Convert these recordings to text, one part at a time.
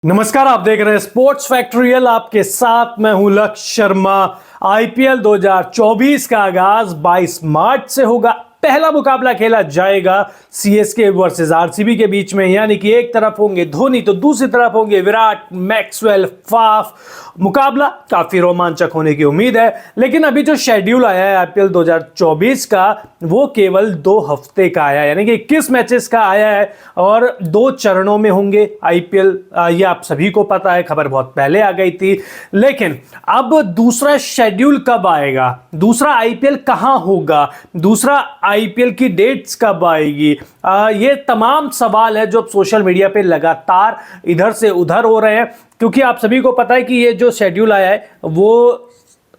नमस्कार, आप देख रहे हैं स्पोर्ट्स फैक्ट्रियल। आपके साथ मैं हूं लक्ष्य शर्मा। आईपीएल 2024 का आगाज 22 मार्च से होगा। पहला मुकाबला खेला जाएगा सीएसके वर्सेस आरसीबी के बीच में, यानी कि एक तरफ होंगे धोनी तो दूसरी तरफ होंगे विराट, मैक्सवेल, फाफ। मुकाबला काफी रोमांचक होने की उम्मीद है। लेकिन अभी जो शेड्यूल आया है आईपीएल 2024 का, वो केवल 2 हफ्ते का आया है, यानी कि 21 मैचेस का आया है और 2 चरणों में होंगे आईपीएल। ये आप सभी को पता है, खबर बहुत पहले आ गई थी। लेकिन अब दूसरा शेड्यूल कब आएगा, दूसरा आईपीएल कहां होगा, दूसरा आईपीएल की डेट्स कब आएगी, ये तमाम सवाल है जो सोशल मीडिया पे लगातार इधर से उधर हो रहे हैं। क्योंकि आप सभी को पता है कि ये जो शेड्यूल आया है वो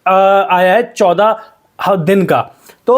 आया है 14 दिन का। तो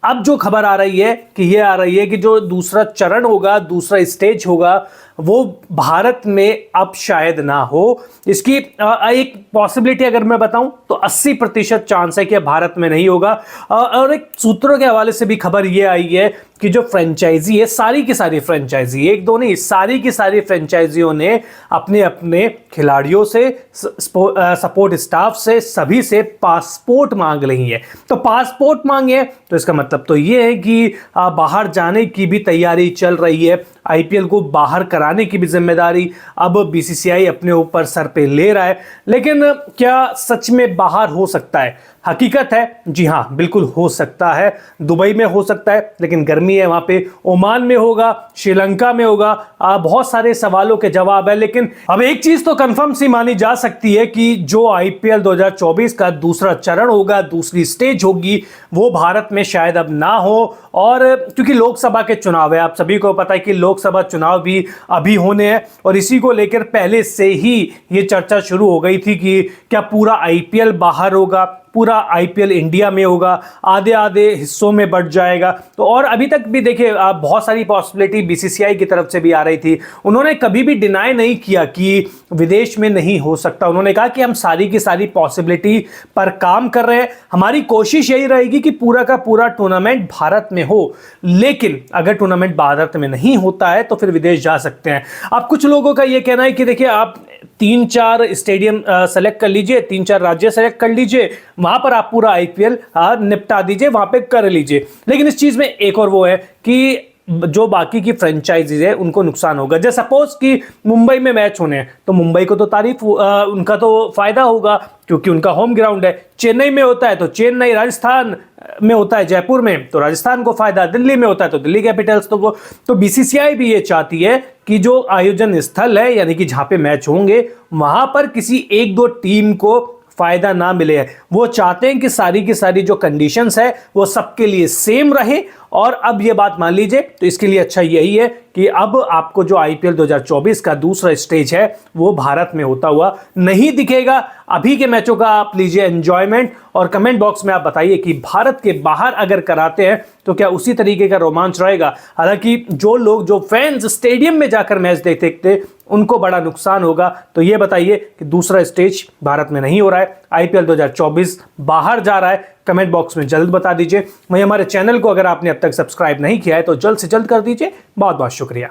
अब जो खबर आ रही है कि ये आ रही है कि जो दूसरा चरण होगा, दूसरा स्टेज होगा, वो भारत में अब शायद ना हो। इसकी एक पॉसिबिलिटी अगर मैं बताऊं तो 80% चांस है कि भारत में नहीं होगा। और एक सूत्रों के हवाले से भी खबर ये आई है कि जो फ्रेंचाइजी है, सारी की सारी फ्रेंचाइजी, एक दो नहीं, सारी की सारी फ्रेंचाइजियों ने अपने अपने खिलाड़ियों से, सपोर्ट स्टाफ से, सभी से पासपोर्ट मांग रही है। तो पासपोर्ट मांगे तो इसका मतलब तो ये है कि बाहर जाने की भी तैयारी चल रही है। आईपीएल को बाहर कराने की भी जिम्मेदारी अब बीसीसीआई अपने ऊपर सर पे ले रहा है। लेकिन क्या सच में बाहर हो सकता है? हकीकत है, जी हां, बिल्कुल हो सकता है। दुबई में हो सकता है, लेकिन गर्मी है वहां पे। ओमान में होगा, श्रीलंका में होगा। बहुत सारे सवालों के जवाब है। लेकिन अब एक चीज तो कंफर्म सी मानी जा सकती है कि जो आईपीएल 2024 का दूसरा चरण होगा, दूसरी स्टेज होगी, वो भारत में शायद अब ना हो। और क्योंकि लोकसभा के चुनाव है, आप सभी को पता है कि लोकसभा चुनाव भी अभी होने हैं और इसी को लेकर पहले से ही ये चर्चा शुरू हो गई थी कि क्या पूरा आईपीएल बाहर होगा, पूरा आईपीएल इंडिया में होगा, आधे आधे हिस्सों में बढ़ जाएगा। तो और अभी तक भी देखिए बहुत सारी पॉसिबिलिटी बीसीसीआई की तरफ से भी आ रही थी। उन्होंने कभी भी डिनाई नहीं किया कि विदेश में नहीं हो सकता। उन्होंने कहा कि हम सारी की सारी पॉसिबिलिटी पर काम कर रहे हैं, हमारी कोशिश यही रहेगी कि पूरा का पूरा टूर्नामेंट भारत में हो। लेकिन अगर टूर्नामेंट भारत में नहीं होता है तो फिर विदेश जा सकते हैं। अब कुछ लोगों का यह कहना है कि देखिए, आप 3-4 स्टेडियम सेलेक्ट कर लीजिए, 3-4 राज्य सेलेक्ट कर लीजिए, वहां पर आप पूरा आईपीएल निपटा दीजिए, वहां पे कर लीजिए। लेकिन इस चीज में एक और वो है कि जो बाकी की फ्रेंचाइजीज है उनको नुकसान होगा। जैसे सपोज कि मुंबई में मैच होने हैं तो मुंबई को तो तारीफ, उनका तो फायदा होगा क्योंकि उनका होम ग्राउंड है। चेन्नई में होता है तो चेन्नई, राजस्थान में होता है जयपुर में तो राजस्थान को फायदा, दिल्ली में होता है तो दिल्ली कैपिटल्स। तो बीसीसीआई भी ये चाहती है कि जो आयोजन स्थल है, यानी कि जहां पे मैच होंगे, वहां पर किसी 1-2 टीम को फायदा ना मिले। वो चाहते हैं कि सारी की सारी जो कंडीशंस है वो सबके लिए सेम रहे। और अब ये बात मान लीजिए तो इसके लिए अच्छा यही है कि अब आपको जो आईपीएल 2024 का दूसरा स्टेज है वो भारत में होता हुआ नहीं दिखेगा। अभी के मैचों का आप लीजिए एंजॉयमेंट और कमेंट बॉक्स में आप बताइए कि भारत के बाहर अगर कराते हैं तो क्या उसी तरीके का रोमांच रहेगा। हालांकि जो लोग, जो फैंस स्टेडियम में जाकर मैच देखते थे, उनको बड़ा नुकसान होगा। तो ये बताइए कि दूसरा स्टेज भारत में नहीं हो रहा है, आईपीएल 2024 बाहर जा रहा है। कमेंट बॉक्स में जल्द बता दीजिए। वहीं हमारे चैनल को अगर आपने अब तक सब्सक्राइब नहीं किया है तो जल्द से जल्द कर दीजिए। बहुत बहुत शुक्रिया।